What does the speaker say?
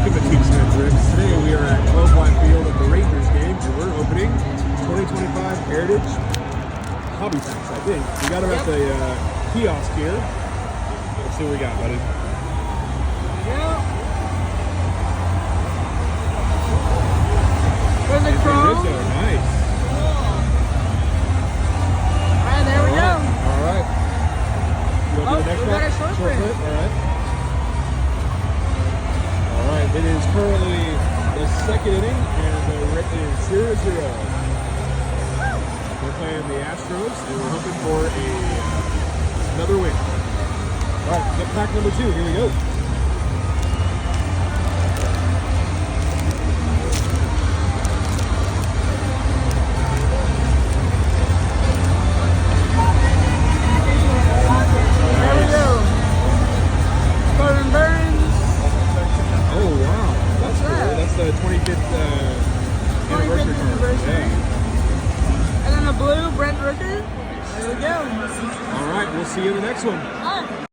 welcome to Teach Net Drifts. Today we are at Globe Life Field at the Rangers game, and we're opening 2025 Heritage Hobby Packs, I think. We got them at the kiosk here. Let's see what we got, buddy. There's a crow. Nice. Alright, there we go. All right. You want to do the next we one? got a short print. All right. All right. It is currently the second inning, and the rate is 0-0. We're playing the Astros, and we're hoping for another win. All right, get pack number 2. Here we go. Oh, wow. That's cool. That's the 25th anniversary card. Yeah. And then a blue Brent Rooker. There we go. All right, we'll see you in the next one. Alright.